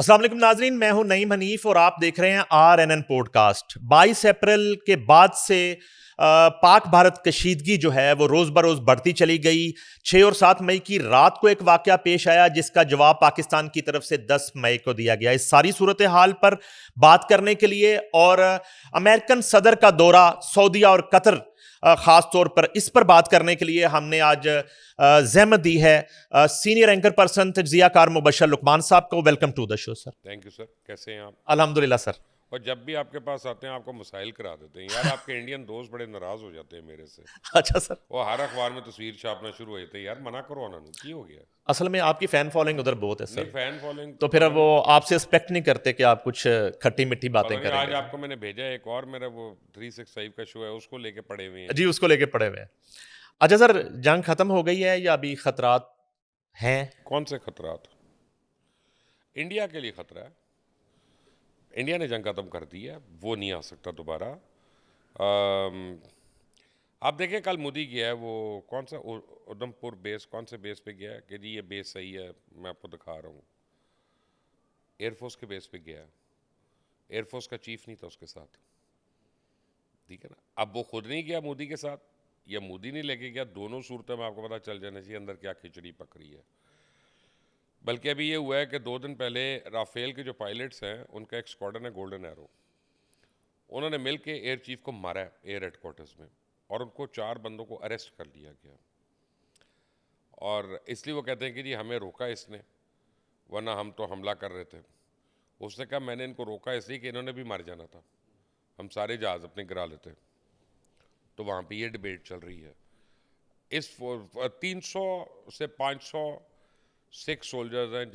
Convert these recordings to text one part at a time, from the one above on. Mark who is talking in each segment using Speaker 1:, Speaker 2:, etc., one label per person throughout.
Speaker 1: अस्सलाम वालेकुम नाजरीन, मैं हूं नईम हनीफ और आप देख रहे हैं RNN पॉडकास्ट। 22 अप्रैल के बाद से पाक भारत कशीदगी जो है वो रोज बरोज बढ़ती चली गई। 6 और 7 मई की रात को एक वाकया पेश आया जिसका जवाब पाकिस्तान की तरफ से 10 मई को दिया गया। इस सारी सूरत हाल पर बात करने के लिए और अमेरिकन सदर का दौरा सऊदीया और कतर, खास तौर पर इस पर बात करने के लिए हमने आज जहमत दी है सीनियर एंकर पर्सन तज्जिया कार मुबशर लुकमान साहब को। Welcome to the show sir.
Speaker 2: Thank you sir. कैसे हैं आप?
Speaker 1: अल्हम्दुलिल्लाह सर।
Speaker 2: और जब भी आपके पास आते हैं आपको मसाइल करा देते हैं यार। आपके इंडियन दोस्त बड़े नाराज हो जाते हैं मेरे से।
Speaker 1: अच्छा सर।
Speaker 2: वो हर अखबार में तस्वीर छापना शुरू हो जाते हैं यार। मना करो उन्होंने, की हो गया?
Speaker 1: असल में आपकी फैन फॉलोइंग उधर बहुत है
Speaker 2: नहीं,
Speaker 1: सर,
Speaker 2: फैन फॉलोइंग
Speaker 1: तो
Speaker 2: तो
Speaker 1: फिर वो
Speaker 2: मैंने
Speaker 1: आपसे एक्सपेक्ट नहीं करते कि आप कुछ खट्टी मीठी बातें
Speaker 2: पता नहीं। आज
Speaker 1: करेंगे।
Speaker 2: आपको मैंने भेजा है एक और, मेरा वो 365 का शो है, उसको लेके पड़े हुए हैं।
Speaker 1: जी, उसको लेके पड़े हुए हैं। अच्छा सर, जंग खत्म हो गई है या अभी खतरात हैं?
Speaker 2: कौन से खतरात? इंडिया के लिए खतरा है। इंडिया ने जंग खत्म कर दी है, वो नहीं आ सकता दोबारा। आप देखें कल मोदी गया है, वो कौन सा उधमपुर बेस, कौन से बेस पे गया है कि जी ये बेस सही है, मैं आपको दिखा रहा हूँ। एयरफोर्स के बेस पे गया है। एयरफोर्स का चीफ नहीं था उसके साथ, ठीक है ना। अब वो खुद नहीं गया मोदी के साथ या मोदी नहीं लेके गया, दोनों सूरतों में आपको पता चल जाना चाहिए अंदर क्या खिचड़ी पक रही है। बल्कि अभी ये हुआ है कि 2 दिन पहले राफेल के जो पायलट्स हैं उनका एक स्क्वाड्रन है गोल्डन एरो, उन्होंने मिल के एयर चीफ को मारा है एयर हेडक्वार्टर्स में, और उनको 4 बंदों को अरेस्ट कर लिया गया। और इसलिए वो कहते हैं कि जी हमें रोका इसने, वरना हम तो हमला कर रहे थे। उसने कहा मैंने इनको रोका इसलिए कि इन्होंने भी मार जाना था, हम सारे जहाज अपने गिरा लेते। तो वहाँ पे ये डिबेट चल रही है। इस 300 से 500 सिख सोल्जर्स हैं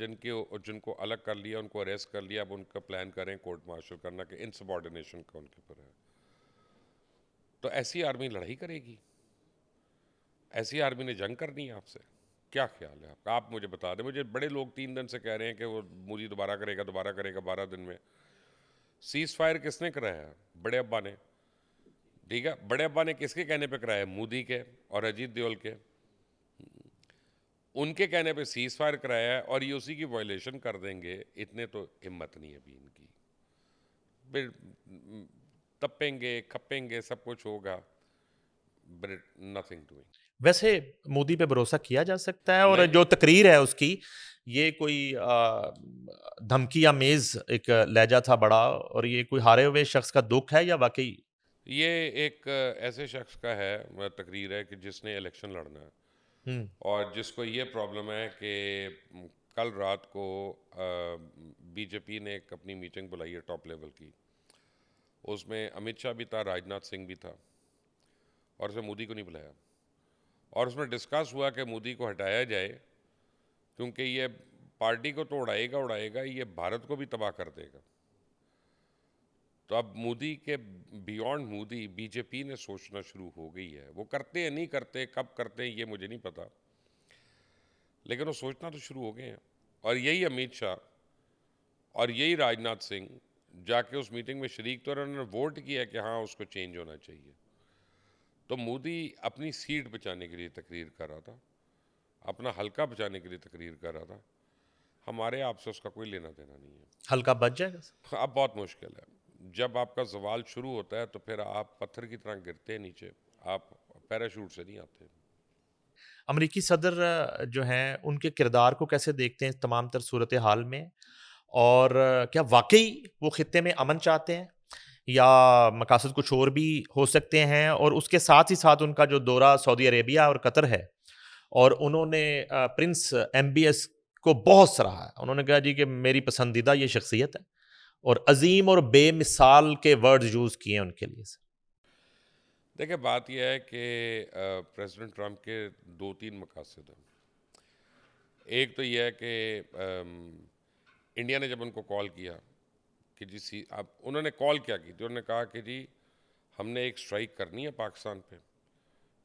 Speaker 2: जिनको अलग कर लिया, उनको अरेस्ट कर लिया। अब उनका प्लान करें कोर्ट मार्शल करना कि इनसबॉर्डिनेशन का उनके ऊपर है। तो ऐसी आर्मी लड़ाई करेगी? ऐसी आर्मी ने जंग करनी है आपसे? क्या ख्याल है आपका? आप मुझे बता दें। मुझे बड़े लोग 3 दिन से कह रहे हैं कि वो मोदी दोबारा करेगा 12 दिन में। सीज फायर किसने कराया है? बड़े अब्बा ने, ठीक है। बड़े अब्बा ने किसके कहने पे कराया? मोदी के और अजीत देओल के। उनके कहने पे सीज फायर कराया है और ये उसी की वायलेशन कर देंगे। इतने तो हिम्मत नहीं है अभी इनकी। फिर तपेंगे खपेंगे, सब कुछ होगा, बट नथिंग डूइंग।
Speaker 1: वैसे मोदी पे भरोसा किया जा सकता है? और
Speaker 2: नहीं,
Speaker 1: जो तकरीर है उसकी, ये कोई धमकी या मेज एक लहजा था बड़ा, और ये कोई हारे हुए शख्स का दुख है या वाकई?
Speaker 2: ये एक ऐसे शख्स का है, तकरीर है कि जिसने इलेक्शन लड़ना है
Speaker 1: हम्म।
Speaker 2: और जिसको ये प्रॉब्लम है कि कल रात को बीजेपी ने एक अपनी मीटिंग बुलाई है टॉप लेवल की। उसमें अमित शाह भी था, राजनाथ सिंह भी था, और उसमें मोदी को नहीं बुलाया। और उसमें डिस्कस हुआ कि मोदी को हटाया जाए क्योंकि ये पार्टी को तो उड़ाएगा उड़ाएगा, ये भारत को भी तबाह कर देगा। तो अब मोदी के बियॉन्ड मोदी बीजेपी ने सोचना शुरू हो गई है। वो करते हैं नहीं करते, कब करते हैं ये मुझे नहीं पता, लेकिन वो सोचना तो शुरू हो गए हैं। और यही अमित शाह और यही राजनाथ सिंह जाके उस मीटिंग में शरीक थे और उन्होंने वोट किया कि हाँ उसको चेंज होना चाहिए। तो मोदी अपनी सीट बचाने के लिए तकरीर कर रहा था, अपना हल्का बचाने के लिए तकरीर कर रहा था। हमारे आपसे उसका कोई लेना देना नहीं है।
Speaker 1: हल्का बच जाएगा?
Speaker 2: अब बहुत मुश्किल है। जब आपका सवाल शुरू होता है तो फिर आप पत्थर की तरह गिरते हैं नीचे, आप पैराशूट से नहीं आते।
Speaker 1: अमरीकी सदर जो हैं उनके किरदार को कैसे देखते हैं इस तमाम तर सूरत हाल में? और क्या वाकई वो खित्ते में अमन चाहते हैं या मकासद कुछ और भी हो सकते हैं? और उसके साथ ही साथ उनका जो दौरा सऊदी अरेबिया और कतर है, और उन्होंने प्रिंस एमबीएस को बहुत सराहा है। उन्होंने कहा जी कि मेरी पसंदीदा ये शख्सियत है, और अजीम और बेमिसाल के वर्ड यूज़ किए उनके लिए सर।
Speaker 2: देखिए बात यह है कि प्रेसिडेंट ट्रम्प के 2-3 मकासद हैं। एक तो यह है कि इंडिया ने जब उनको कॉल किया कि जी अब उन्होंने कॉल क्या की थी, उन्होंने कहा कि जी हमने एक स्ट्राइक करनी है पाकिस्तान पे।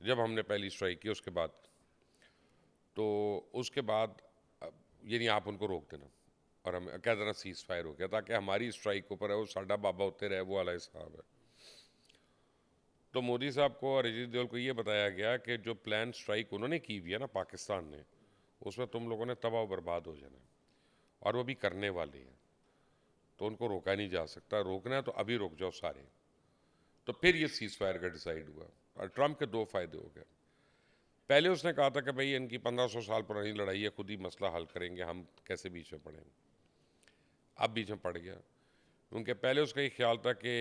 Speaker 2: जब हमने पहली स्ट्राइक की उसके बाद, तो उसके बाद यानी आप उनको रोक देना और हम कह देना सीज फायर हो गया, ताकि हमारी स्ट्राइक ऊपर है वो साडा बाबा होते रहे, वो वाला हिसाब है। तो मोदी साहब को और अजीत देओल को ये बताया गया कि जो प्लान स्ट्राइक उन्होंने की हुई है ना पाकिस्तान ने, उसमें तुम लोगों ने तबाह बर्बाद हो जाना है, और वो भी करने वाले हैं। तो उनको रोका नहीं जा सकता। रोकना है तो अभी रोक जाओ सारे। तो फिर ये सीज फायर का डिसाइड हुआ और ट्रम्प के दो फायदे हो गए। पहले उसने कहा था कि भाई इनकी 1500 साल पुरानी लड़ाई है, खुद ही मसला हल करेंगे, हम कैसे बीच में पड़ेंगे। अब बीच में पड़ गया, क्योंकि पहले उसका ये ख्याल था कि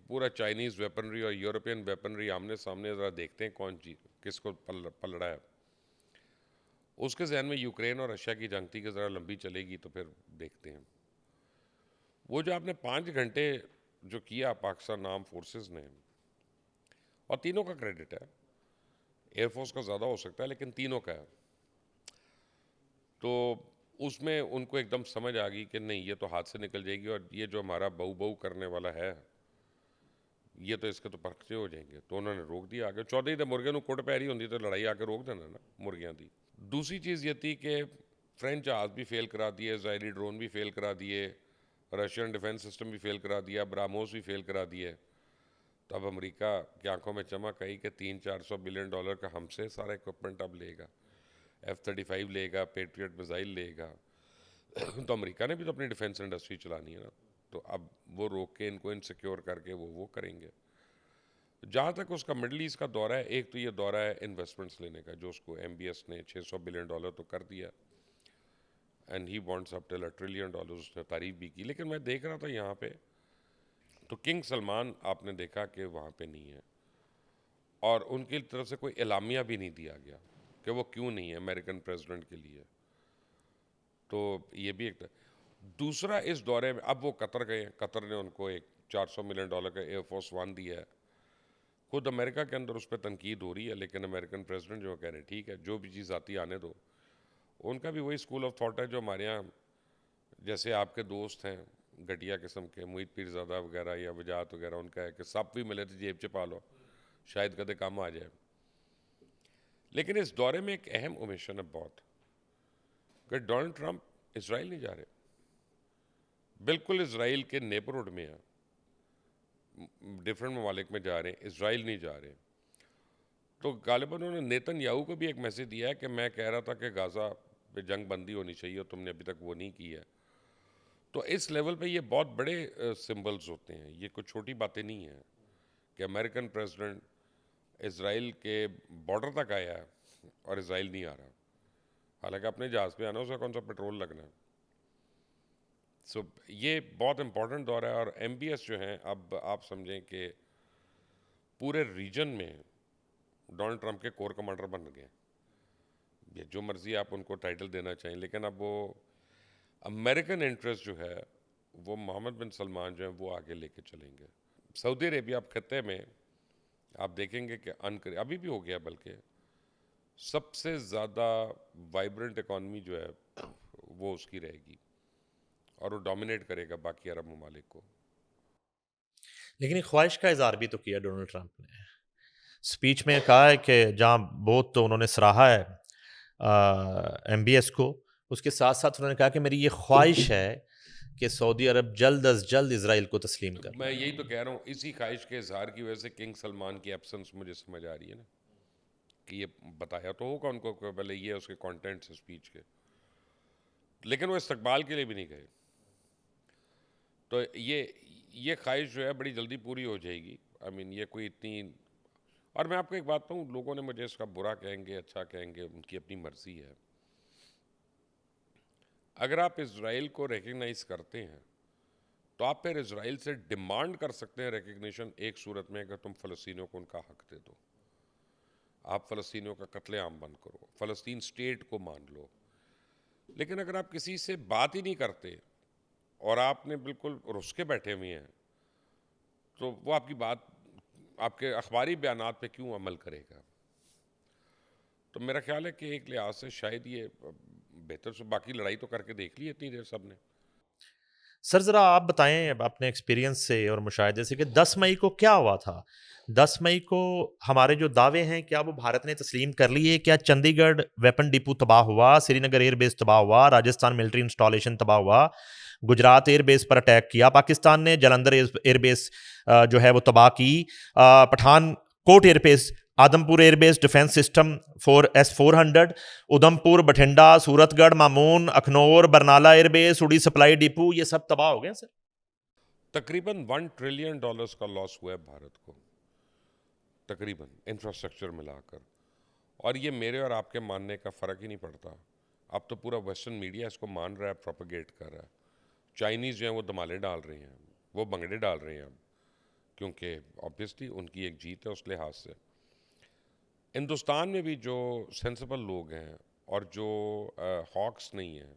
Speaker 2: पूरा चाइनीज़ वेपनरी और यूरोपियन वेपनरी आमने सामने ज़रा देखते हैं कौन चीज किसको पलड़ा है। उसके जहन में यूक्रेन और रशिया की जंग थी कि ज़रा लंबी चलेगी तो फिर देखते हैं। वो जो आपने 5 घंटे जो किया पाकिस्तान आर्म फोर्सेस ने, और तीनों का क्रेडिट है, एयरफोर्स का ज़्यादा हो सकता है लेकिन तीनों का है, तो उसमें उनको एकदम समझ आ गई कि नहीं ये तो हाथ से निकल जाएगी और ये जो हमारा बहू बहू करने वाला है ये तो इसके तो पर्चे हो जाएंगे। तो उन्होंने रोक दिया आगे। चौधरी तो मुर्गे ਨੂੰ ਕੁੱਟ ਪੈ ਰਹੀ ਹੁੰਦੀ तो लड़ाई आके रोक देना ना मुर्गियां दी। दूसरी चीज़ ये थी कि फ्रेंच जहाज़ भी फेल करा दिए, इजरायली ड्रोन भी फेल करा दिए, रशियन डिफेंस सिस्टम भी फेल करा दिया, ब्राह्मोस भी फेल करा दिए। तो अब अमेरिका की आंखों में चमक आई कि $300-400 बिलियन का हमसे सारा इक्विपमेंट अब लेगा, F-35 लेगा, पेट्रियट मिसाइल लेगा। तो अमेरिका ने भी तो अपनी डिफेंस इंडस्ट्री चलानी है ना, तो अब वो रोक के इनको इनसिक्योर करके वो करेंगे। जहाँ तक उसका मिडल ईस्ट का दौरा है, एक तो ये दौरा है इन्वेस्टमेंट्स लेने का, जो उसको MBS ने $600 बिलियन तो कर दिया, and he wants up till $1 trillion. उसने तारीफ भी की। लेकिन मैं देख रहा था यहाँ पे तो किंग सलमान आपने देखा कि वहाँ पे नहीं है, और उनकी तरफ से कोई एलामिया भी नहीं दिया गया कि वो क्यों नहीं है अमेरिकन प्रेसिडेंट के लिए। तो ये भी एक दूसरा इस दौरे में, अब वो कतर गए हैं, कतर ने उनको एक $400 मिलियन का एयरफोर्स 1 दिया है। खुद अमेरिका के अंदर उस पर तनकीद हो रही है, लेकिन अमेरिकन प्रेसिडेंट जो कह रहे हैं ठीक है, जो भी चीज़ आती आने दो। उनका भी वही स्कूल ऑफ थॉट है जो हमारे यहाँ, जैसे आपके दोस्त हैं घटिया किस्म के, मुहित पीरज़ादा वगैरह या वजात वगैरह, उनका है कि सब भी मिले तो जेब छुपा लो, शायद कदे काम आ जाए। लेकिन इस दौरे में एक अहम ओमिशन है बहुत, कि डोनाल्ड ट्रंप इसराइल नहीं जा रहे, बिल्कुल इसराइल के नेबरहुड में है, डिफरेंट ममालिक में जा रहे हैं, इसराइल नहीं जा रहे। तो गालिबन उन्होंने नेतन्याहू को भी एक मैसेज दिया है कि मैं कह रहा था कि गाज़ा पे जंग बंदी होनी चाहिए, तुमने अभी तक वो नहीं की है। तो इस लेवल पे ये बहुत बड़े सिंबल्स होते हैं, ये कोई छोटी बातें नहीं हैं कि अमेरिकन प्रेसिडेंट इसराइल के बॉर्डर तक आया है और इसराइल नहीं आ रहा, हालांकि अपने जहाज़ पे आना, उसका कौन सा पेट्रोल लगना है। सो ये बहुत इंपॉर्टेंट दौर है। और MBS जो हैं, अब आप समझें कि पूरे रीजन में डोनाल्ड ट्रंप के कोर कमांडर बन गए। ये जो मर्जी आप उनको टाइटल देना चाहें, लेकिन अब वो अमेरिकन इंटरेस्ट जो है वो मोहम्मद बिन सलमान जो है वो आगे लेके चलेंगे। सऊदी अरेबिया अब खत्ते में आप देखेंगे कि अभी भी हो गया, बल्कि सबसे ज़्यादा वाइब्रेंट इकॉनमी जो है वो उसकी रहेगी और वो डोमिनेट करेगा बाकी अरब ममालिक को।
Speaker 1: लेकिन एक ख्वाहिश का इजहार भी तो किया डोनाल्ड ट्रंप ने, स्पीच में कहा है कि जहाँ बहुत तो उन्होंने सराहा है MBS को, उसके साथ साथ उन्होंने कहा कि मेरी ये ख्वाहिश है कि सऊदी अरब जल्द अज जल्द इसराइल को तस्लीम कर।
Speaker 2: मैं यही तो कह रहा हूँ, इसी ख्वाहिश के इजहार की वजह से किंग सलमान की एब्सेंस मुझे समझ आ रही है ना, कि ये बताया तो होगा उनको कि पहले ये उसके कंटेंट से स्पीच के, लेकिन वो इस्तकबाल के लिए भी नहीं गए। तो ये ख्वाहिश जो है बड़ी जल्दी पूरी हो जाएगी। आई मीन ये कोई इतनी, और मैं आपको एक बात कहूँ, लोगों ने मुझे इसका बुरा कहेंगे अच्छा कहेंगे, उनकी अपनी मर्जी है। अगर आप इसराइल को रिकग्नाइज करते हैं तो आप फिर इसराइल से डिमांड कर सकते हैं रिकग्निशन, एक सूरत में अगर तुम फ़लस्तीनियों को उनका हक दे दो, आप फ़लस्तीनियों का कत्लेआम बंद करो, फ़लस्तीन स्टेट को मान लो। लेकिन अगर आप किसी से बात ही नहीं करते और आपने बिल्कुल रुस के बैठे हुए हैं, तो वो आपकी बात, आपके अखबारी बयानात पे क्यों अमल करेगा। तो मेरा ख्याल है कि एक लिहाज से शायद ये बेहतर से, बाकी लड़ाई तो करके देख ली इतनी देर सब ने।
Speaker 1: सर ज़रा आप बताएं अब अपने एक्सपीरियंस से और मुशाहिदे से कि 10 मई को क्या हुआ था। 10 मई को हमारे जो दावे हैं, क्या वो भारत ने तस्लीम कर लिए? क्या चंडीगढ़ वेपन डिपो तबाह हुआ, श्रीनगर एयरबेस तबाह हुआ, राजस्थान मिलिट्री इंस्टॉलेशन तबाह हुआ, गुजरात एयरबेस पर अटैक किया पाकिस्तान ने, जलंधर एयरबेस जो है वो तबाह की, Pathankot airbase, Adampur airbase defence system S-400, Udhampur, Bathinda, Suratgarh, Mamun, Akhnoor, Barnala airbase, Uri supply depot, ये सब तबाह हो गए सर।
Speaker 2: तकरीबन $1 ट्रिलियन का लॉस हुआ है भारत को, तकरीबन इंफ्रास्ट्रक्चर मिलाकर। और ये मेरे और आपके मानने का फ़र्क ही नहीं पड़ता। अब तो पूरा वेस्टर्न मीडिया इसको मान रहा है, प्रोपेगेट कर रहा है। चाइनीज़ जो हैं वो धमाले डाल रहे हैं, वो भंगड़े डाल रहे हैं अब, क्योंकि ऑब्वियसली उनकी एक जीत है उस लिहाज से। हिंदुस्तान में भी जो सेंसिबल लोग हैं और जो हॉक्स नहीं हैं,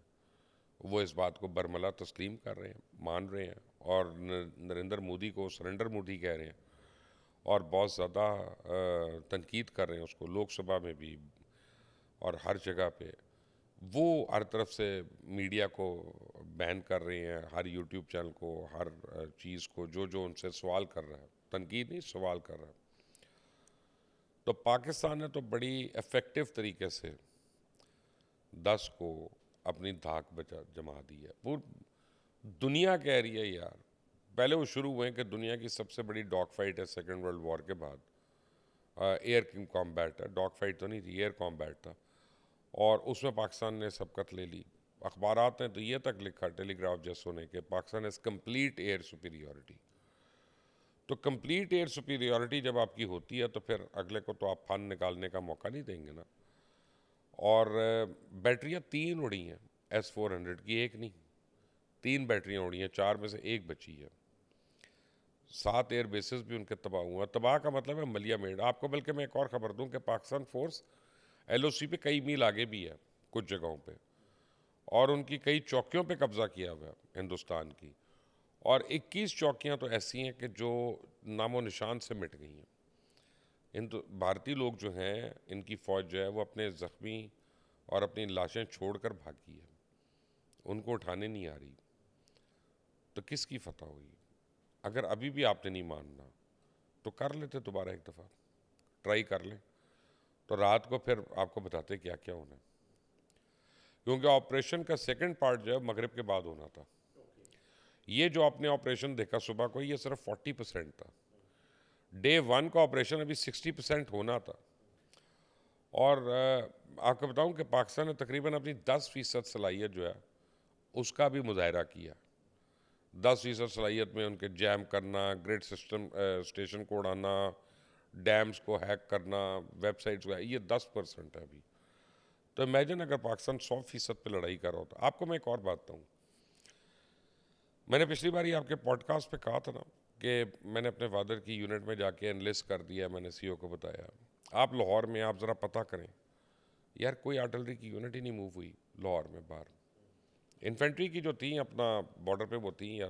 Speaker 2: वो इस बात को बरमला तस्लीम कर रहे हैं, मान रहे हैं, और नरेंद्र मोदी को सरेंडर मोदी कह रहे हैं, और बहुत ज़्यादा तनकीद कर रहे हैं उसको, लोकसभा में भी और हर जगह पे। वो हर तरफ से मीडिया को बैन कर रहे हैं, हर यूट्यूब चैनल को, हर चीज़ को, जो जो उनसे सवाल कर रहा है, तनकीद नहीं सवाल कर रहा है। तो पाकिस्तान ने तो बड़ी इफ़ेक्टिव तरीके से 10 को अपनी धाक बचा जमा दी है। वो दुनिया कह रही है यार, पहले वो शुरू हुए कि दुनिया की सबसे बड़ी डॉग फाइट है सेकेंड वर्ल्ड वॉर के बाद, एयर कॉम्बैट है, डॉग फाइट तो नहीं थी, एयर कॉम्बैट था, और उसमें पाकिस्तान ने सबकत ले ली। अखबारात ने तो ये तक लिखा, टेलीग्राफ जैसों ने, कि Pakistan is complete air superiority. तो कंप्लीट एयर सुपीरियॉरिटी जब आपकी होती है तो फिर अगले को तो आप फन निकालने का मौका नहीं देंगे ना। और बैटरियाँ 3 उड़ी हैं S-400 की, एक नहीं, 3 बैटरियाँ उड़ी हैं, 4 में से एक बची है। 7 एयर बेसिस भी उनके तबाह हुआ। तबाह का मतलब है मलिया मेड। आपको बल्कि मैं एक और ख़बर दूं कि पाकिस्तान फोर्स LOC पे कई मील आगे भी है कुछ जगहों पे, और उनकी कई चौकियों पे कब्जा किया हुआ है हिंदुस्तान की, और 21 चौकियां तो ऐसी हैं कि जो नामो निशान से मिट गई हैं। भारतीय लोग जो हैं, इनकी फ़ौज जो है वो अपने ज़ख्मी और अपनी लाशें छोड़कर भागी है, उनको उठाने नहीं आ रही। तो किसकी फतह हुई? अगर अभी भी आपने नहीं मानना तो कर लेते दोबारा एक दफ़ा, ट्राई कर लें, तो रात को फिर आपको बताते क्या क्या होना है। क्योंकि ऑपरेशन का सेकंड पार्ट जो है मगरिब के बाद होना था। ये जो आपने ऑपरेशन देखा सुबह को, ये सिर्फ 40% था। डे 1 का ऑपरेशन अभी 60% होना था। और आपको बताऊं कि पाकिस्तान ने तकरीबन अपनी 10% सलाहियत जो है उसका भी मुजाहरा किया। 10% सलाहियत में उनके जैम करना, ग्रिड सिस्टम स्टेशन को उड़ाना, डैम्स को हैक करना, वेबसाइट्स को, ये 10% है अभी। तो इमेजिन अगर पाकिस्तान 100% पे लड़ाई कर रहा होता। आपको मैं एक और बात बताऊँ, मैंने पिछली बार ही आपके पॉडकास्ट पे कहा था ना कि मैंने अपने फादर की यूनिट में जाके एनलिस्ट कर दिया। मैंने CO को बताया, आप लाहौर में आप ज़रा पता करें यार, कोई आर्टिलरी की यूनिट ही नहीं मूव हुई लाहौर में बाहर। इन्फेंट्री की जो थी अपना बॉर्डर पे वो थी, या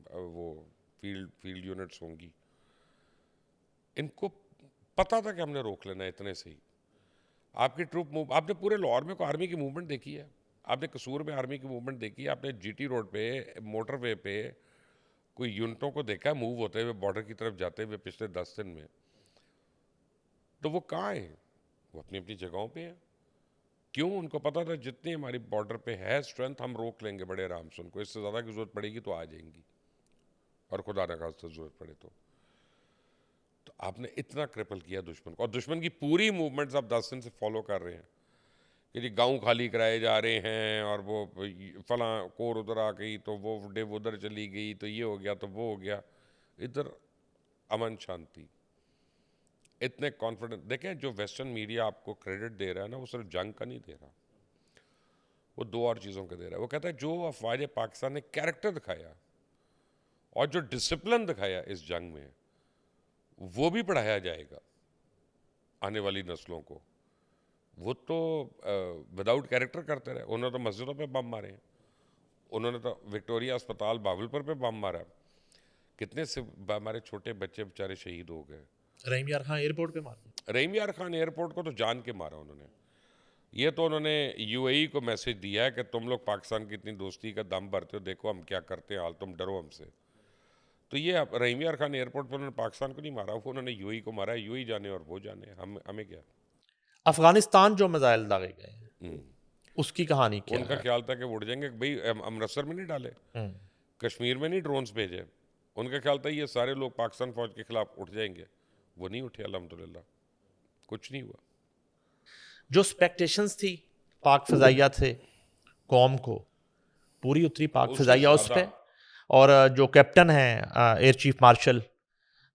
Speaker 2: वो फील्ड यूनिट्स होंगी, इनको पता था कि हमने रोक लेना है इतने से ही। आपकी ट्रूप मूव, आपने पूरे लाहौर में कोई आर्मी की मूवमेंट देखी है? आपने कसूर में आर्मी की मूवमेंट देखी है? आपने GT रोड पे, मोटरवे पे कोई यूनिटों को देखा है मूव होते हुए बॉर्डर की तरफ जाते हुए पिछले 10 दिन में? तो वो कहाँ हैं? वो अपनी अपनी जगहों पे हैं। क्यों? उनको पता था जितनी हमारी बॉर्डर पे है स्ट्रेंथ, हम रोक लेंगे बड़े आराम से। उनको इससे ज़्यादा की ज़रूरत पड़ेगी तो आ जाएंगी, और खुदा न खास्ता ज़रूरत पड़े तो आपने इतना क्रिपल किया दुश्मन को, और दुश्मन की पूरी मूवमेंट्स आप 10 दिन से फॉलो कर रहे हैं कि जी गांव खाली कराए जा रहे हैं, और वो फला कोर उधर आ गई तो वो डेव उधर चली गई, तो ये हो गया तो वो हो गया। इधर अमन शांति, इतने कॉन्फिडेंट। देखें, जो वेस्टर्न मीडिया आपको क्रेडिट दे रहा है ना, वो सिर्फ जंग का नहीं दे रहा, वो 2 और चीज़ों का दे रहा है। वो कहता है जो अफवाज पाकिस्तान ने कैरेक्टर दिखाया और जो डिसिप्लिन दिखाया इस जंग में, वो भी पढ़ाया जाएगा आने वाली नस्लों को। वो तो विदाउट कैरेक्टर करते रहे। उन्होंने तो मस्जिदों पे बम मारे हैं, उन्होंने तो विक्टोरिया अस्पताल बावलपुर पे बम मारा, कितने से हमारे छोटे बच्चे बेचारे शहीद हो गए।
Speaker 1: रहीम यार खान एयरपोर्ट पे मारा,
Speaker 2: रहीम यार खान एयरपोर्ट को तो जान के मारा उन्होंने। ये तो उन्होंने UAE को मैसेज दिया है कि तुम लोग पाकिस्तान की इतनी दोस्ती का दम भरते हो, देखो हम क्या करते हैं, हाल तुम डरो हमसे। तो ये रहीम यार खान एयरपोर्ट पर उन्होंने पाकिस्तान को नहीं मारा, वो उन्होंने UAE को मारा। UAE जाने और वो जाने, हमें क्या।
Speaker 1: अफगानिस्तान जो मिसाइल दागे गए हैं उसकी कहानी क्या
Speaker 2: उनका
Speaker 1: है?
Speaker 2: ख्याल था कि उड़ जाएंगे। भाई अमृतसर में नहीं डाले, कश्मीर में नहीं ड्रोन्स भेजे, उनका ख्याल था ये सारे लोग पाकिस्तान फौज के खिलाफ उठ जाएंगे। वो नहीं उठे, अल्हम्दुलिल्लाह कुछ नहीं हुआ।
Speaker 1: जो एक्सपेक्टेशंस थी पाक फ़िज़ाइया से कौम को, पूरी उतरी पाक
Speaker 2: उससे
Speaker 1: फ़िज़ाइया उस
Speaker 2: ज़्यादा
Speaker 1: पे, और जो कैप्टन हैं air chief marshal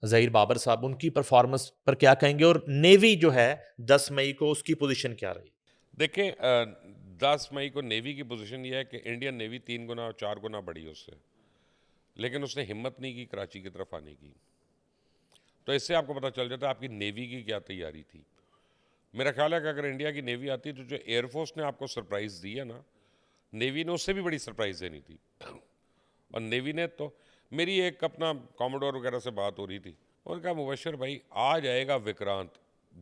Speaker 1: Zaheer Babar साहब, उनकी परफॉर्मेंस पर क्या कहेंगे? और नेवी जो है 10 मई को उसकी पोजीशन क्या रही?
Speaker 2: देखिए 10 मई को नेवी की पोजीशन ये है कि इंडियन नेवी 3 गुना 4 गुना बढ़ी उससे, लेकिन उसने हिम्मत नहीं की कराची की तरफ आने की। तो इससे आपको पता चल जाता है आपकी नेवी की क्या तैयारी थी। मेरा ख्याल है कि अगर इंडिया की नेवी आती तो जो एयरफोर्स ने आपको सरप्राइज़ दी है ना, नेवी ने उससे भी बड़ी सरप्राइज़ देनी थी। और नेवी ने तो, मेरी एक अपना कॉमोडोर वगैरह से बात हो रही थी, उन्होंने कहा मुबशर भाई आ जाएगा विक्रांत,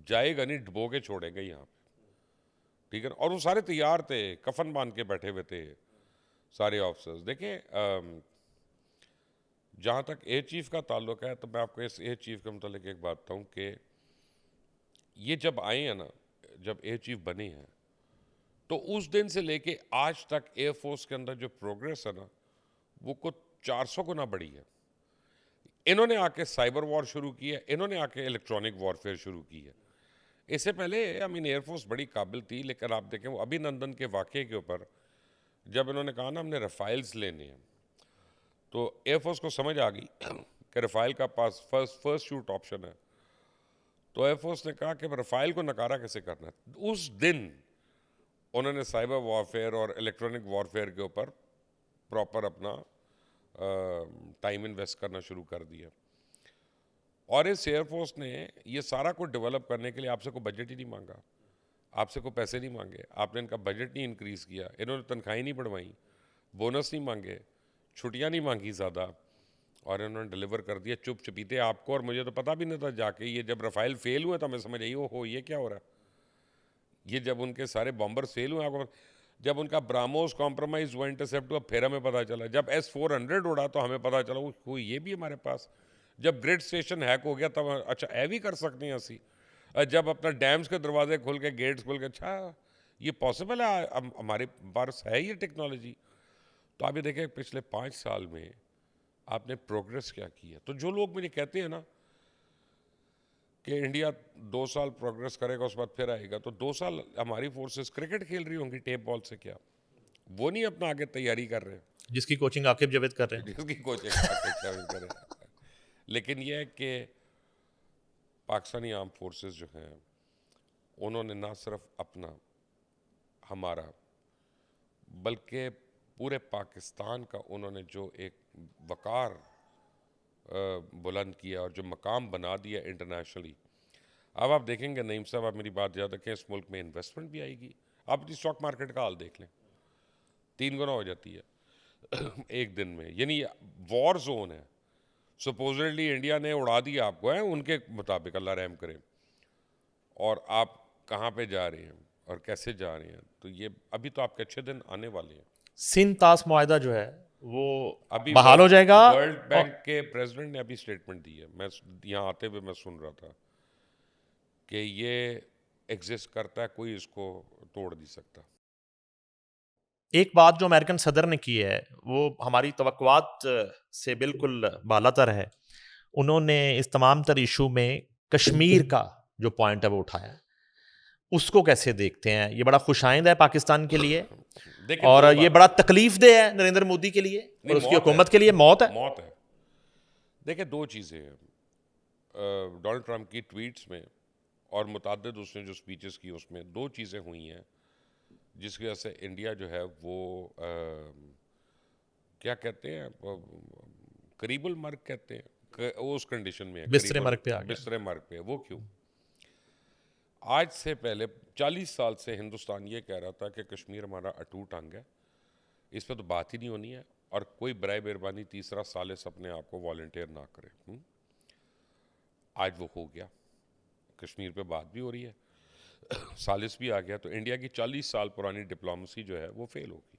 Speaker 2: जाएगा नहीं, डुबो के छोड़ेगा यहाँ पे, ठीक है ना। और वो सारे तैयार थे, कफन बांध के बैठे हुए थे सारे ऑफिसर्स। देखिए जहाँ तक एयर चीफ का ताल्लुक है, तो मैं आपको इस एयर चीफ के मतलब एक बात बताऊँ कि ये जब आए हैं ना, जब एयर चीफ बने हैं, तो उस दिन से लेके आज तक एयरफोर्स के अंदर जो प्रोग्रेस है ना, वो कुछ 400 गुना बढ़ी है। इन्होंने आके साइबर वॉर शुरू की है, इन्होंने आके इलेक्ट्रॉनिक वॉरफेयर शुरू की है। इससे पहले आई मीन एयरफोर्स बड़ी काबिल थी, लेकिन आप देखें वो अभिनंदन के वाक़े के ऊपर जब इन्होंने कहा ना हमने रफ़ाइल्स लेने हैं, तो एयरफोर्स को समझ आ गई कि रफ़ाइल का पास फर्स्ट शूट ऑप्शन है। तो एयरफोर्स ने कहा कि रफ़ाइल को नकारा कैसे करना है। उस दिन उन्होंने साइबर वॉरफेयर और इलेक्ट्रॉनिक वॉरफेयर के ऊपर प्रॉपर अपना टाइम इन्वेस्ट करना शुरू कर दिया। और इस एयरफोर्स ने ये सारा कुछ डेवलप करने के लिए आपसे कोई बजट ही नहीं मांगा, आपसे कोई पैसे नहीं मांगे, आपने इनका बजट नहीं इंक्रीज़ किया, इन्होंने तनख्वाही नहीं बढ़वाई, बोनस नहीं मांगे, छुट्टियां नहीं मांगी ज़्यादा, और इन्होंने डिलीवर कर दिया चुप चुपीते आपको और मुझे। तो पता भी नहीं था, जाके ये जब रफ़ाइल फेल हुए तो हमें समझ आई हो ये क्या हो रहा है। ये जब उनके सारे बॉम्बर्स फेल हुए, आपको जब उनका ब्राह्मोस कॉम्प्रोमाइज हुआ, इंटरसेप्ट हुआ, फिर हमें पता चला। जब S-400 उड़ा तो हमें पता चला वो ये भी हमारे पास। जब ग्रिड स्टेशन हैक हो गया तब अच्छा ए भी कर सकते हैं असी। जब अपना डैम्स के दरवाजे खुल के, गेट्स खुल के, अच्छा ये पॉसिबल है, हमारे पास है ये टेक्नोलॉजी। तो आप ये देखें पिछले 5 साल में आपने प्रोग्रेस क्या की है। तो जो लोग मुझे कहते हैं ना कि इंडिया 2 साल प्रोग्रेस करेगा उसके बाद फिर आएगा, तो 2 साल हमारी फोर्सेस क्रिकेट खेल रही होंगी टेप बॉल से, क्या वो नहीं अपना आगे तैयारी कर रहे हैं
Speaker 1: जिसकी कोचिंग आकिब जावेद कर रहे हैं।
Speaker 2: जिसकी कोचिंग आगे शामिल करें। लेकिन यह है कि पाकिस्तानी आर्म फोर्सेस जो हैं उन्होंने ना सिर्फ अपना, हमारा, बल्कि पूरे पाकिस्तान का उन्होंने जो एक वकार बुलंद किया और जो मकाम बना दिया इंटरनेशनली। अब आप देखेंगे नईम साहब, आप मेरी बात याद रखें, इस मुल्क में इन्वेस्टमेंट भी आएगी। आप अपनी स्टॉक मार्केट का हाल देख लें, 3 गुना हो जाती है एक दिन में। यानी वॉर जोन है, सपोजिटली इंडिया ने उड़ा दिया आपको, है उनके मुताबिक, अल्लाह रहम करे। और आप कहाँ पे जा रहे हैं और कैसे जा रहे हैं, तो ये अभी तो आपके अच्छे दिन आने वाले हैं।
Speaker 1: सिंध तास मुआहदा जो है वो
Speaker 2: अभी
Speaker 1: बहाल हो जाएगा।
Speaker 2: वर्ल्ड बैंक के प्रेसिडेंट ने अभी स्टेटमेंट दी है, मैं यहाँ आते हुए मैं सुन रहा था कि ये एग्जिस्ट करता है, कोई इसको तोड़ नहीं सकता।
Speaker 1: एक बात जो अमेरिकन सदर ने की है वो हमारी तवक्कुआत से बिल्कुल बालातर है। उन्होंने इस तमाम तर इशू में कश्मीर का जो पॉइंट है वो उठाया है। उसको कैसे देखते हैं? ये बड़ा खुशाइंद है पाकिस्तान के लिए
Speaker 2: देखिए
Speaker 1: और
Speaker 2: दो
Speaker 1: ये
Speaker 2: बात
Speaker 1: बड़ा तकलीफदेह है नरेंद्र मोदी के लिए और
Speaker 2: नहीं,
Speaker 1: उसकी
Speaker 2: मौत है,
Speaker 1: हुकूमत के लिए, मौत है।
Speaker 2: मौत है। देखिए दो चीज़ें हैं, डोनाल्ड ट्रंप की ट्वीट्स में और मुतअद्दिद उसने जो स्पीचेस की उसमें दो चीज़ें हुई हैं जिसकी वजह से इंडिया जो है वो क्या कहते हैं, करीबुल मर्ग कहते हैं, वो उस कंडीशन में है,
Speaker 1: बिस्तरे
Speaker 2: करीबुल
Speaker 1: मर्ग पे आ गया।
Speaker 2: बिस्तरे मर्ग पे है। वो क्यों? आज से पहले 40 साल से हिंदुस्तान ये कह रहा था कि कश्मीर हमारा अटूट अंग है, इस पर तो बात ही नहीं होनी है, और कोई बराए मेहरबानी तीसरा सालिस अपने आप को वॉलंटियर ना करे। आज वो हो गया, कश्मीर पे बात भी हो रही है, सालिस भी आ गया, तो इंडिया की 40 साल पुरानी डिप्लोमेसी जो है वो फेल होगी।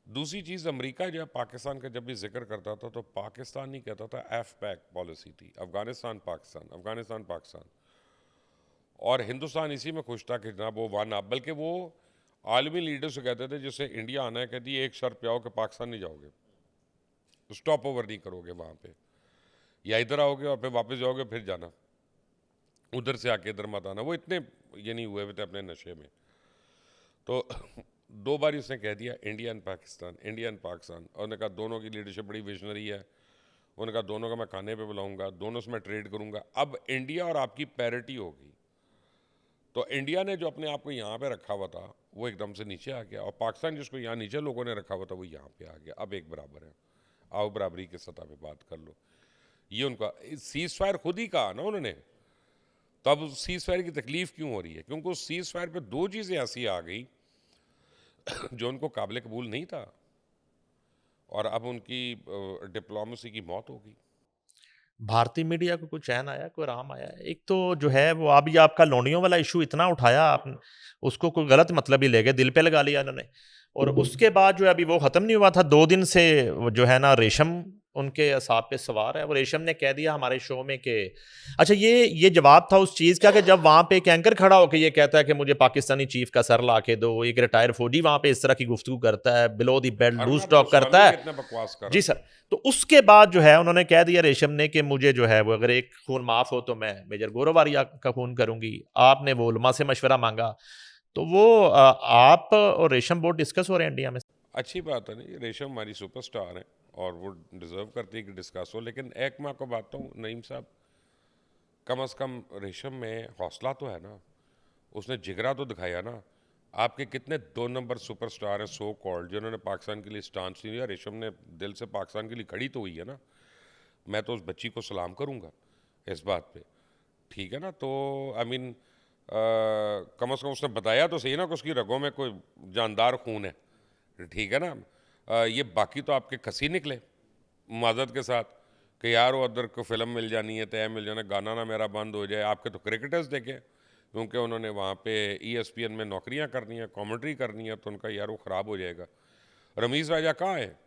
Speaker 2: दूसरी चीज़, अमेरिका जो है पाकिस्तान का जब भी जिक्र करता था तो पाकिस्तान नहीं कहता था, एफ-पैक पॉलिसी थी, अफगानिस्तान पाकिस्तान, अफगानिस्तान पाकिस्तान। और हिंदुस्तान इसी में खुश था कि जनाब वो वन अप, बल्कि वो आलमी लीडर से कहते थे जैसे इंडिया आना है, कहती एक शर्त पे आओ कि पाकिस्तान नहीं जाओगे, स्टॉप ओवर नहीं करोगे वहाँ पे, या इधर आओगे और फिर वापस जाओगे, फिर जाना उधर से आके इधर मत आना। वो इतने ये नहीं हुए थे अपने नशे में। तो 2 बार उसने कह दिया India and Pakistan, India and Pakistan, और उन्होंने कहा दोनों की लीडरशिप बड़ी विजनरी है, उन्होंने कहा दोनों का मैं खाने पे बुलाऊंगा, दोनों से मैं ट्रेड करूंगा। अब इंडिया और आपकी पैरिटी होगी, तो इंडिया ने जो अपने आप को यहाँ पे रखा हुआ था वो एकदम से नीचे आ गया, और पाकिस्तान जिसको यहाँ नीचे लोगों ने रखा हुआ था वो यहाँ पे आ गया। अब एक बराबर है, आओ बराबरी की सतह पे बात कर लो। ये उनका सीज फायर खुद ही कहा ना उन्होंने, तब सीज फायर की तकलीफ क्यों हो रही है? क्योंकि उस सीज फायर पे 2 चीज़ें ऐसी आ गई जो उनको काबिल कबूल नहीं था, और अब उनकी डिप्लोमेसी की मौत हो गई।
Speaker 1: भारतीय मीडिया को कोई चैन आया, कोई आराम आया? एक तो जो है वो अभी आपका लोनियों वाला इशू इतना उठाया आपने, उसको कोई गलत मतलब ही ले गए, दिल पे लगा लिया इन्होंने। और उसके बाद जो है अभी वो खत्म नहीं हुआ था, 2 दिन से वो जो है ना रेशम उनके असाब पे सवार है। वो रेशम ने कह दिया हमारे शो में कि अच्छा, ये जवाब था उस चीज़ का कि जब वहाँ पे एक एंकर खड़ा होकर ये कहता है कि मुझे पाकिस्तानी चीफ का सर ला के दो, एक रिटायर फौजी वहाँ पे इस तरह की गुफ्तगू करता है, below the belt loose talk करता है।
Speaker 2: कितना बकवास कर
Speaker 1: जी सर। तो उसके बाद जो है उन्होंने कह दिया रेशम ने कि मुझे जो है वो अगर एक खून माफ हो तो मैं मेजर गौरव आर्या का खून करूंगी। आपने वो उलमा से मशवरा मांगा, तो वो आप और रेशम बहुत डिस्कस हो रहे हैं इंडिया में।
Speaker 2: अच्छी बात है नहीं, रेशम हमारी सुपरस्टार है और वो डिजर्व करती है कि डिस्कस हो। लेकिन एक मैं आपको बात हूँ नईम साहब, कम से कम रेशम में हौसला तो है ना, उसने जिगरा तो दिखाया ना। आपके कितने 2 नंबर सुपरस्टार हैं सो कॉल्ड, जिन्होंने पाकिस्तान के लिए स्टांस नहीं लिया। रेशम ने दिल से पाकिस्तान के लिए खड़ी तो हुई है ना। मैं तो उस बच्ची को सलाम करूँगा इस बात पे, ठीक है ना। तो आई मीन कम से कम उसने बताया तो सही ना कि उसकी रगों में कोई जानदार खून है, ठीक है ना। ये बाकी तो आपके खसी निकले माजत के साथ कि यार वो अदर को फिल्म मिल जानी है, तय मिल जाना, गाना ना मेरा बंद हो जाए। आपके तो क्रिकेटर्स देखे, क्योंकि उन्होंने वहाँ पे ESPN में नौकरियाँ करनी है, कमेंट्री करनी है, तो उनका यार वो ख़राब हो जाएगा। रमीज़ राजा कहाँ है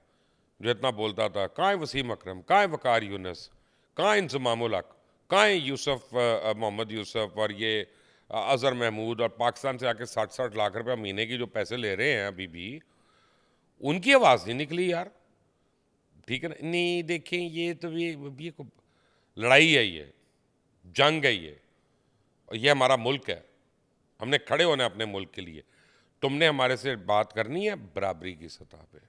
Speaker 2: जो इतना बोलता था? कहाँ है वसीम अकरम? कहाँ है वकार यूनस? कहाँ है इंजमाम उल हक? कहाँ है यूसुफ मोहम्मद यूसुफ और ये अज़हर महमूद, और पाकिस्तान से आके 60-60 लाख रुपया महीने की जो पैसे ले रहे हैं अभी भी, उनकी आवाज़ नहीं निकली यार, ठीक है ना। नहीं देखें, ये तो ये को लड़ाई है, ये जंग है, ये और ये हमारा मुल्क है, हमने खड़े होना है अपने मुल्क के लिए। तुमने हमारे से बात करनी है बराबरी की सतह पे,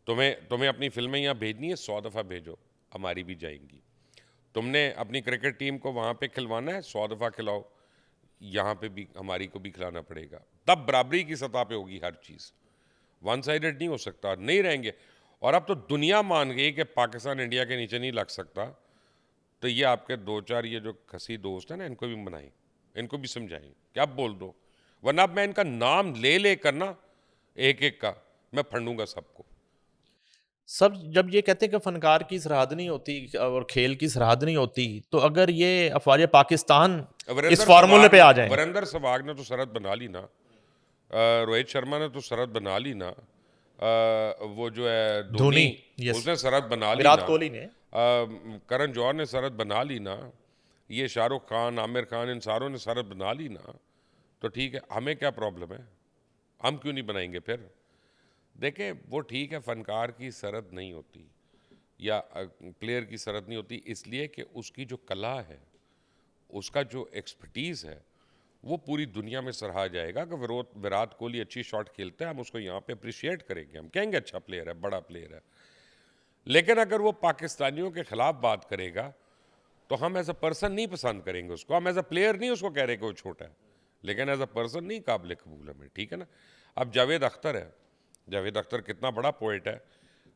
Speaker 2: तुम्हें अपनी फिल्में यहाँ भेजनी है, 100 दफ़ा भेजो, हमारी भी जाएंगी। तुमने अपनी क्रिकेट टीम को वहाँ पे खिलवाना है, 100 दफ़ा खिलाओ, यहाँ पे भी हमारी को भी खिलाना पड़ेगा। तब बराबरी की सतह पे होगी हर चीज़, वन साइडेड नहीं हो सकता, नहीं रहेंगे। और अब तो दुनिया मान गई कि पाकिस्तान इंडिया के नीचे नहीं लग सकता। तो ये आपके 2-4 ये जो खसी दोस्त हैं ना, इनको भी मनाएं, इनको भी समझाएं कि आप बोल दो, वरना अब मैं इनका नाम ले कर ना एक एक का मैं फंडूंगा सबको।
Speaker 1: सब जब ये कहते हैं कि फनकार की सरहद नहीं होती और खेल की सरहद नहीं होती, तो अगर ये अफवाज पाकिस्तान इस फार्मूले पे आ जाए।
Speaker 2: वीरेंद्र सहवाग ने तो सरहद बना ली ना, रोहित शर्मा ने तो सरहद बना ली ना, वो जो है धोनी, उसने सरहद बना ली ना,
Speaker 1: विराट कोहली ने,
Speaker 2: करण जौहर ने सरहद बना ली ना, ये शाहरुख खान, आमिर खान, इन सारों ने सरहद बना ली ना। तो ठीक है, हमें क्या प्रॉब्लम है, हम क्यों नहीं बनाएंगे फिर? देखें, वो ठीक है, फनकार की सरहद नहीं होती या प्लेयर की सरहद नहीं होती, इसलिए कि उसकी जो कला है, उसका जो एक्सपर्टीज़ है, वो पूरी दुनिया में सराहा जाएगा कि विराट कोहली अच्छी शॉट खेलता है, हम उसको यहाँ पे अप्रिशिएट करेंगे, हम कहेंगे अच्छा प्लेयर है, बड़ा प्लेयर है। लेकिन अगर वो पाकिस्तानियों के खिलाफ बात करेगा तो हम एज अ पर्सन नहीं पसंद करेंगे उसको, हम एज अ प्लेयर नहीं उसको कह रहे कि वो छोटा है, लेकिन एज अ पर्सन नहीं काबिल कबूल हमें, ठीक है ना। अब जावेद अख्तर है, जावेद अख्तर कितना बड़ा पोइट है,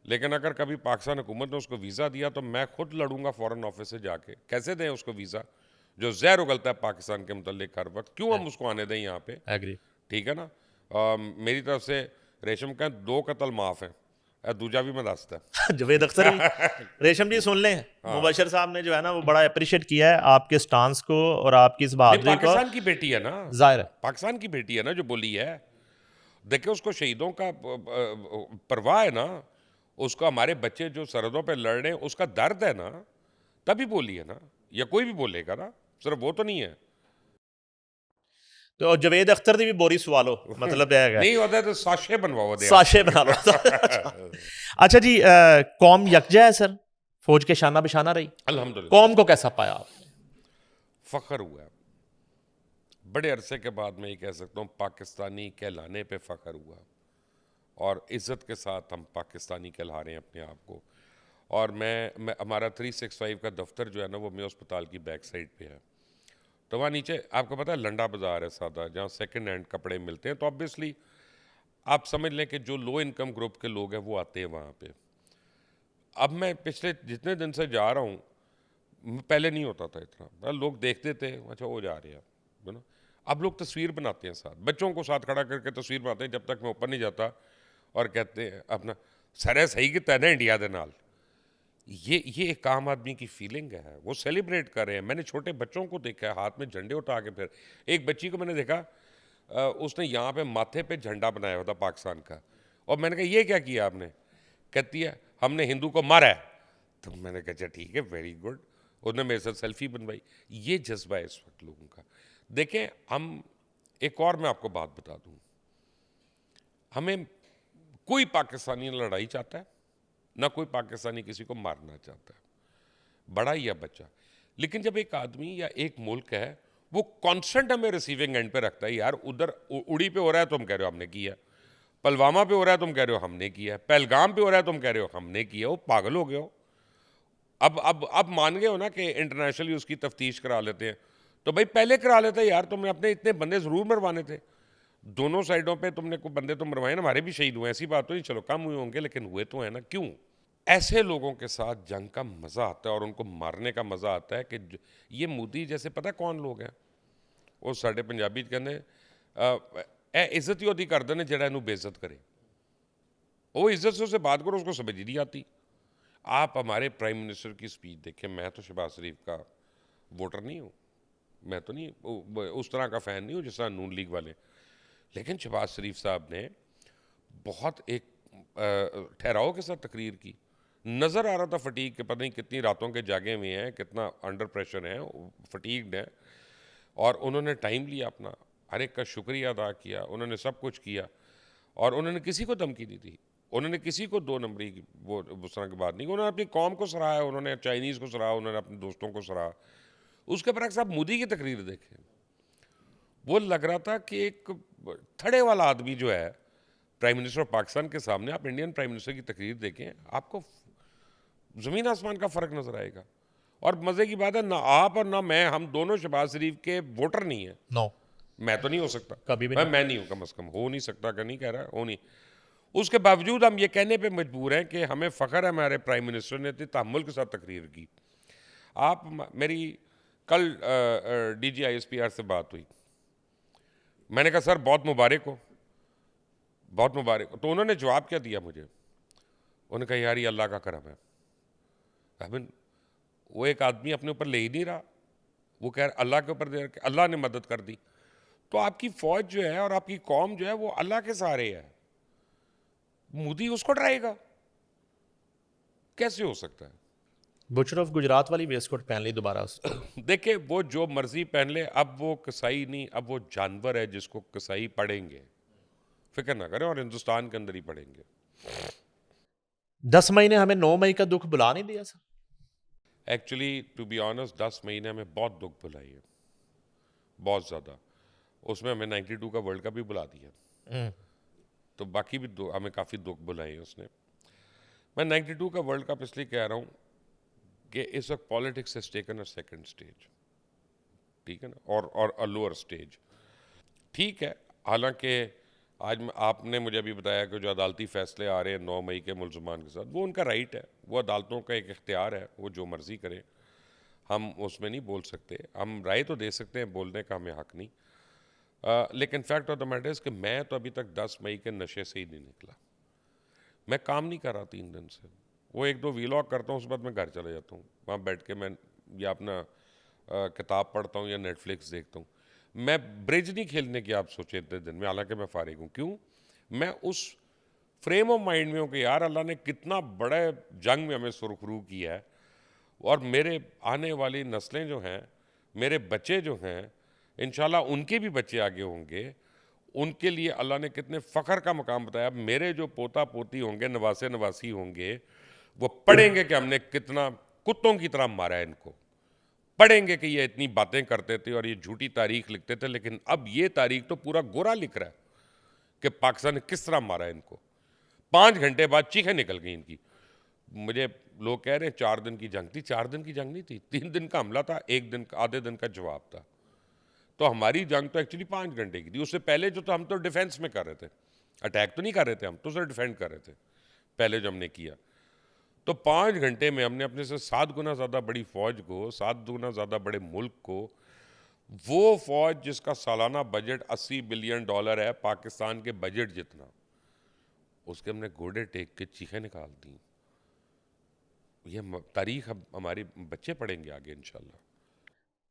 Speaker 2: लेकिन अगर कभी पाकिस्तान हुकूमत ने उसको वीज़ा दिया तो मैं खुद लड़ूंगा फ़ॉरेन ऑफिस से जाके, कैसे दें उसको वीज़ा जो जहर उगलता है पाकिस्तान के मुतल्लिक हर वक्त, क्यों हम उसको आने दें यहाँ पे?
Speaker 1: एग्री,
Speaker 2: ठीक है ना। मेरी तरफ से रेशम का 2 कत्ल माफ़ है, दूजा भी मैं दसता
Speaker 1: जावेद अख्तर भी। रेशम जी सुन लें, मुबशर साहब ने जो है ना वो बड़ा अप्रिशिएट किया है आपके स्टांस को और आपकी इस बहादुरी को।
Speaker 2: पाकिस्तान की बेटी है ना,
Speaker 1: जाहिर है
Speaker 2: पाकिस्तान की बेटी है ना जो बोली है। देखिए, उसको शहीदों का परवाह है ना, उसको हमारे बच्चे जो सरहदों पे लड़ रहे हैं उसका दर्द है ना, तभी बोली है ना, या कोई भी बोलेगा ना, सिर्फ वो तो नहीं है।
Speaker 1: तो जावेद अख्तर दी भी बोरी सवालो मतलब है
Speaker 2: नहीं होता तो साशे बनवाओ दे,
Speaker 1: साशे बना लो। अच्छा जी, कौम यकजा है सर, फौज के शाना बिशाना रही,
Speaker 2: अल्हम्दुलिल्लाह।
Speaker 1: कौम को कैसा पाया आपने?
Speaker 2: फख्र हुआ, बड़े अरसे के बाद मैं ये कह सकता हूँ पाकिस्तानी कहलाने पे फ़ख्र हुआ, और इज़्ज़त के साथ हम पाकिस्तानी कहला रहे हैं अपने आप को। और मैं हमारा 365 का दफ्तर जो है ना वो मेरे अस्पताल की बैक साइड पे है। तो वहाँ नीचे आपको पता है लंडा बाज़ार है सादा, जहाँ सेकंड हैंड कपड़े मिलते हैं। तो ऑब्वियसली आप समझ लें कि जो लो इनकम ग्रुप के लोग हैं वो आते हैं वहाँ पे। अब मैं पिछले जितने दिन से जा रहा हूँ, पहले नहीं होता था इतना, मतलब लोग देखते थे अच्छा वो जा रहे हैं, है ना। अब लोग तस्वीर बनाते हैं, साथ बच्चों को साथ खड़ा करके तस्वीर बनाते हैं जब तक मैं ऊपर नहीं जाता, और कहते हैं अपना सरे सही किता है ना इंडिया के नाल। ये एक आम आदमी की फीलिंग है, वो सेलिब्रेट कर रहे हैं। मैंने छोटे बच्चों को देखा है हाथ में झंडे उठा के, फिर एक बच्ची को मैंने देखा उसने यहाँ पे माथे पे झंडा बनाया हुआ था पाकिस्तान का, और मैंने कहा ये क्या किया आपने, कहती है हमने हिंदू को मारा है। तो मैंने कहा अच्छा ठीक है, वेरी गुड। उसने मेरे साथ सेल्फी बनवाई। ये जज्बा है इस वक्त लोगों का। देखें, हम एक और मैं आपको बात बता दूं, हमें कोई पाकिस्तानी ना लड़ाई चाहता है, ना कोई पाकिस्तानी किसी को मारना चाहता है, बड़ा या बच्चा। लेकिन जब एक आदमी या एक मुल्क है वो कांस्टेंट हमें रिसीविंग एंड पे रखता है, यार उधर उड़ी पे हो रहा है तुम कह रहे हो हमने किया, पुलवामा पे हो रहा है तुम कह रहे हो हमने किया, पहलगाम पे हो रहा है तुम कह रहे हो हमने किया, वो पागल हो गए हो। अब मान गए हो ना कि इंटरनेशनली उसकी तफ्तीश करा लेते हैं, तो भाई पहले करा लेते यार, तुमने अपने इतने बंदे ज़रूर मरवाने थे। दोनों साइडों पे तुमने कोई बंदे तो मरवाए ना, हमारे भी शहीद हुए, ऐसी बात तो नहीं, चलो कम हुए होंगे लेकिन हुए तो है ना। क्यों? ऐसे लोगों के साथ जंग का मज़ा आता है और उनको मारने का मज़ा आता है कि ये मोदी जैसे पता कौन लोग हैं, वो साढ़े पंजाबी कहते ए इज्जत ही होती कर देने जरा इनू बेइज्जत करे, वो इज्जत से उससे बात करो, उसको समझ ही नहीं आती। आप हमारे प्राइम मिनिस्टर की स्पीच देखें, मैं तो शहबाज शरीफ का वोटर नहीं हूँ, मैं तो नहीं उस तरह का फ़ैन नहीं हूँ जिस तरह नून लीग वाले, लेकिन शहबाज शरीफ साहब ने बहुत एक ठहराव के साथ तकरीर की। नज़र आ रहा था फटीक के, पता नहीं कितनी रातों के जागे हुए हैं, कितना अंडर प्रेशर हैं, फटीक्ड हैं, और उन्होंने टाइम लिया अपना, हर एक का शुक्रिया अदा किया, उन्होंने सब कुछ किया, और उन्होंने किसी को धमकी नहीं दी, उन्होंने किसी को दो नंबरी की वो उस तरह की बात नहीं की। उन्होंने अपनी कौम को सराहा, उन्होंने चाइनीज़ को सराहा, उन्होंने अपने दोस्तों को सराहा। उसके बरक्स आप मोदी की तकरीर देखें, वो लग रहा था कि एक थड़े वाला आदमी जो है प्राइम मिनिस्टर ऑफ पाकिस्तान के सामने। आप इंडियन प्राइम मिनिस्टर की तकरीर देखें, आपको ज़मीन आसमान का फ़र्क नज़र आएगा। और मज़े की बात है, ना आप और ना मैं, हम दोनों शहबाज शरीफ के वोटर नहीं हैं।
Speaker 1: नो,
Speaker 2: मैं तो नहीं हो सकता,
Speaker 1: कभी भी
Speaker 2: मैं नहीं हूँ, कम अज़ कम हो नहीं सकता, क्या नहीं कह रहा, हो नहीं। उसके बावजूद हम ये कहने पे मजबूर हैं कि हमें फ़ख्र है हमारे प्राइम मिनिस्टर ने इतनी तहम्मुल के साथ तकरीर की। आप मेरी कल DGISPR से बात हुई, मैंने कहा सर बहुत मुबारक हो, बहुत मुबारक हो। तो उन्होंने जवाब क्या दिया मुझे, उन्होंने कहा यार ये अल्लाह का करम है। आई मीन वो एक आदमी अपने ऊपर ले ही नहीं रहा, वो कह रहा अल्लाह के ऊपर दे, अल्लाह ने मदद कर दी। तो आपकी फ़ौज जो है और आपकी कौम जो है वो अल्लाह के सहारे है, मोदी उसको डराएगा, कैसे हो सकता है?
Speaker 1: बुचर ऑफ गुजरात वाली वेस्टकोट पहन ली दोबारा उसको।
Speaker 2: देखिए वो जो मर्जी पहन ले, अब वो कसाई नहीं, अब वो जानवर है जिसको कसाई पढ़ेंगे, फिक्र ना करें, और हिंदुस्तान के अंदर ही पढ़ेंगे।
Speaker 1: 10 महीने हमें 9 मई का दुख भुला नहीं दिया sir.
Speaker 2: Actually to be honest 10 महीने हमें बहुत दुख भुलाई है, बहुत ज़्यादा। उसमें हमें 92 का वर्ल्ड कप भी बुला दिया, तो बाकी भी हमें काफ़ी दुख बुलाए उसने। मैं 92 का वर्ल्ड कप इसलिए कह रहा हूँ कि इस वक्त politics has taken a second stage, ठीक है ना, और अ लोअर स्टेज। ठीक है, हालांकि आज आपने मुझे अभी बताया कि जो अदालती फैसले आ रहे हैं 9 मई के मुलजमान के साथ, वो उनका राइट है, वो अदालतों का एक इख्तियार है, वो जो मर्जी करें, हम उसमें नहीं बोल सकते। हम राय तो दे सकते हैं, बोलने का हमें हक नहीं। लेकिन fact of the matter is कि मैं तो अभी तक 10 मई के नशे से ही नहीं निकला। मैं काम नहीं कर रहा 3 दिन से, वो 1-2 वीलॉग करता हूँ, उसके बाद मैं घर चला जाता हूँ, वहाँ बैठ के मैं या अपना किताब पढ़ता हूँ या नेटफ्लिक्स देखता हूँ। मैं ब्रिज नहीं खेलने की आप सोचे इतने दिन में, हालांकि मैं फारिग हूँ। क्यों? मैं उस फ्रेम ऑफ माइंड में हूँ कि यार अल्लाह ने कितना बड़ा जंग में हमें सुरखरू किया है, और मेरे आने वाली नस्लें जो हैं, मेरे बच्चे जो हैं, इंशाल्लाह उनके भी बच्चे आगे होंगे, उनके लिए अल्लाह ने कितने फ़ख्र का मकाम बताया। मेरे जो पोता पोती होंगे, नवासे नवासी होंगे, वो पढ़ेंगे कि हमने कितना कुत्तों की तरह मारा है इनको, पढ़ेंगे कि ये इतनी बातें करते थे और ये झूठी तारीख लिखते थे, लेकिन अब ये तारीख तो पूरा गोरा लिख रहा है कि पाकिस्तान ने किस तरह मारा इनको। 5 घंटे बाद चीखें निकल गई इनकी। मुझे लोग कह रहे हैं 4 दिन की जंग थी। 4 दिन की जंग नहीं थी, 3 दिन का हमला था, 1 दिन आधे दिन का जवाब था। तो हमारी जंग तो एक्चुअली 5 घंटे की थी। उससे पहले जो तो हम तो डिफेंस में कर रहे थे, अटैक तो नहीं कर रहे थे, हम तो सिर्फ डिफेंड कर रहे थे पहले जो हमने किया। तो 5 घंटे में हमने अपने से 7 गुना ज़्यादा बड़ी फौज को, 7 गुना ज़्यादा बड़े मुल्क को, वो फौज जिसका सालाना बजट $80 बिलियन है, पाकिस्तान के बजट जितना, उसके हमने घोड़े टेक के चीखें निकाल दी। ये तारीख अब हमारे बच्चे पढ़ेंगे आगे इंशाल्लाह।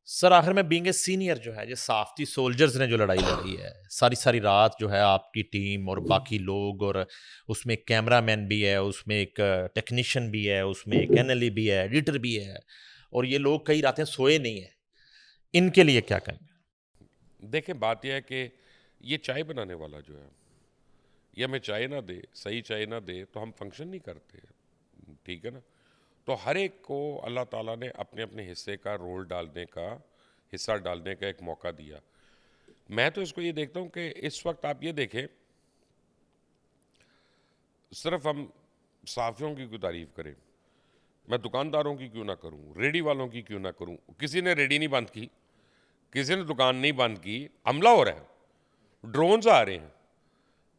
Speaker 1: सर आखिर में बीइंग ए सीनियर जो है, ये साफ्ती सोल्जर्स ने जो लड़ाई लड़ी है, सारी सारी रात जो है आपकी टीम और बाकी लोग, और उसमें एक कैमरामैन भी है, उसमें एक टेक्नीशियन भी है, उसमें एक एनएलई भी है, एडिटर भी है, और ये लोग कई रातें सोए नहीं है, इनके लिए क्या कहेंगे?
Speaker 2: देखें, बात यह है कि ये चाय बनाने वाला जो है, ये हमें चाय ना दे, सही चाय ना दे तो हम फंक्शन नहीं करते, ठीक है ना। तो हर एक को अल्लाह ताला ने अपने अपने हिस्से का रोल डालने का, हिस्सा डालने का एक मौका दिया। मैं तो इसको ये देखता हूँ कि इस वक्त आप ये देखें, सिर्फ हम साफियों की क्यों तारीफ करें, मैं दुकानदारों की क्यों ना करूं, रेडी वालों की क्यों ना करूं। किसी ने रेडी नहीं बंद की, किसी ने दुकान नहीं बंद की, हमला हो रहा है, ड्रोन्स आ रहे हैं,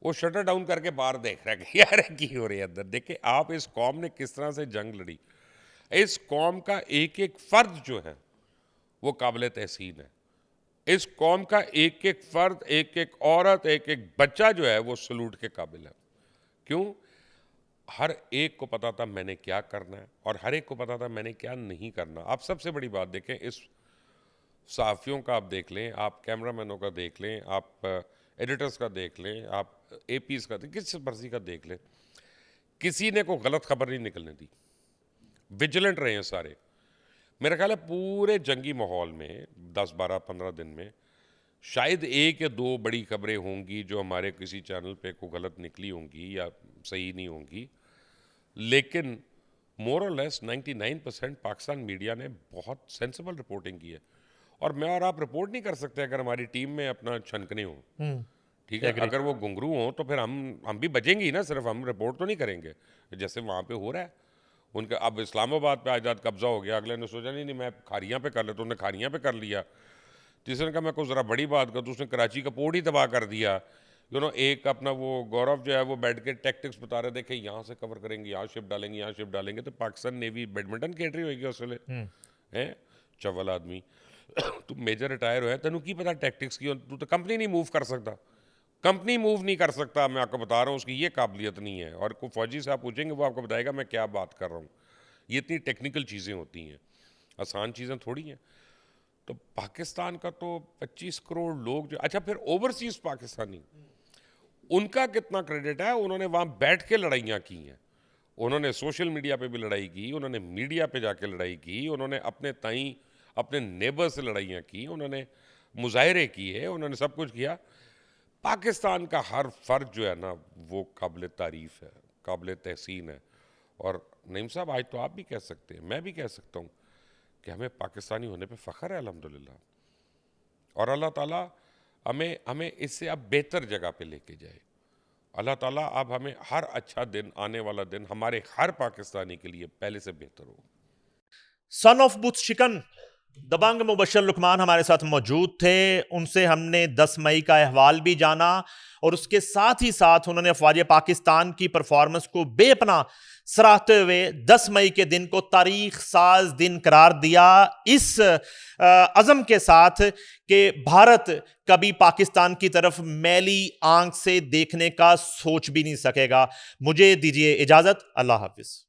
Speaker 2: वो शटर डाउन करके बाहर देख रहा है कि यार की हो रही है अंदर। देखिए आप इस कौम ने किस तरह से जंग लड़ी। इस कौम का एक एक फर्द जो है वो काबिल तहसीन है। इस कौम का एक एक फर्द, एक एक औरत, एक एक बच्चा जो है वो सलूट के काबिल है। क्यों? हर एक को पता था मैंने क्या करना है और हर एक को पता था मैंने क्या नहीं करना। आप सबसे बड़ी बात देखें, इस सहाफ़ियों का आप देख लें, आप कैमरामैनों का देख लें, आप एडिटर्स का देख लें, आप एपीज़ का, किस मर्जी का देख लें, किसी ने कोई गलत खबर नहीं निकलने दी। विजिलेंट रहे हैं सारे। मेरा ख्याल है पूरे जंगी माहौल में 10, 12, 15 दिन में शायद 1 या 2 बड़ी खबरें होंगी जो हमारे किसी चैनल पे को गलत निकली होंगी या सही नहीं होंगी, लेकिन मोर और लेस 99% पाकिस्तान मीडिया ने बहुत सेंसिबल रिपोर्टिंग की है। और मैं और आप रिपोर्ट नहीं कर सकते अगर हमारी टीम में अपना छनकने हो, ठीक है। अगर वो घुंघरू हो तो फिर हम भी बचेंगे ही ना, सिर्फ हम रिपोर्ट तो नहीं करेंगे जैसे वहाँ पे हो रहा है। उनका अब इस्लामाबाद पे आजाद कब्जा हो गया, अगले ने सोचा नहीं मैं खारियाँ पे कर लेता, उन्होंने खारियाँ पे कर लिया। तीसरे ने कहा मैं कुछ ज़रा बड़ी बात कर, तो उसने कराची का पोर्ट ही तबाह कर दिया। एक अपना वो गौरव जो है वो बैठ के टैक्टिक्स बता रहे थे कि यहाँ से कवर करेंगे, यहाँ शिप डालेंगे, यहाँ शिप डालेंगे। तो पाकिस्तान नेवी बैडमिंटन खेल रही होगी उसले हैं, चवल आदमी तू मेजर रिटायर है, तेनू की पता टैक्टिक्स की, तू तो कंपनी नहीं मूव कर सकता, कंपनी मूव नहीं कर सकता। मैं आपको बता रहा हूँ उसकी ये काबिलियत नहीं है। और कोई फौजी से आप पूछेंगे वो आपको बताएगा मैं क्या बात कर रहा हूँ। ये इतनी टेक्निकल चीज़ें होती हैं, आसान चीज़ें थोड़ी हैं। तो पाकिस्तान का तो 25 करोड़ लोग जो, अच्छा फिर ओवरसीज पाकिस्तानी, उनका कितना क्रेडिट है? उन्होंने वहाँ बैठ के लड़ाइयाँ की हैं, उन्होंने सोशल मीडिया पे भी लड़ाई की, उन्होंने मीडिया पे जाके लड़ाई की, उन्होंने अपने ताई अपने नेबर से लड़ाइयाँ की, उन्होंने मुजाहरे किए, उन्होंने सब कुछ किया। पाकिस्तान का हर फर्द जो है ना वो काबिल तारीफ़ है, काबिल तहसीन है। और नईम साहब आज तो आप भी कह सकते हैं, मैं भी कह सकता हूँ कि हमें पाकिस्तानी होने पे फ़ख्र है अल्हम्दुलिल्लाह। और अल्लाह ताला हमें इससे अब बेहतर जगह पे लेके जाए। अल्लाह ताला अब हमें हर अच्छा दिन, आने वाला दिन हमारे हर पाकिस्तानी के लिए पहले से बेहतर हो।
Speaker 1: सन ऑफ बुथ शिकन दबंग मुबशर लुकमान हमारे साथ मौजूद थे। उनसे हमने 10 मई का अहवाल भी जाना और उसके साथ ही साथ उन्होंने अफवाज पाकिस्तान की परफॉर्मेंस को बेपना सराहते हुए 10 मई के दिन को तारीख साज दिन करार दिया, इस अज़म के साथ कि भारत कभी पाकिस्तान की तरफ मैली आंख से देखने का सोच भी नहीं सकेगा। मुझे दीजिए इजाज़त, अल्लाह हाफिज़।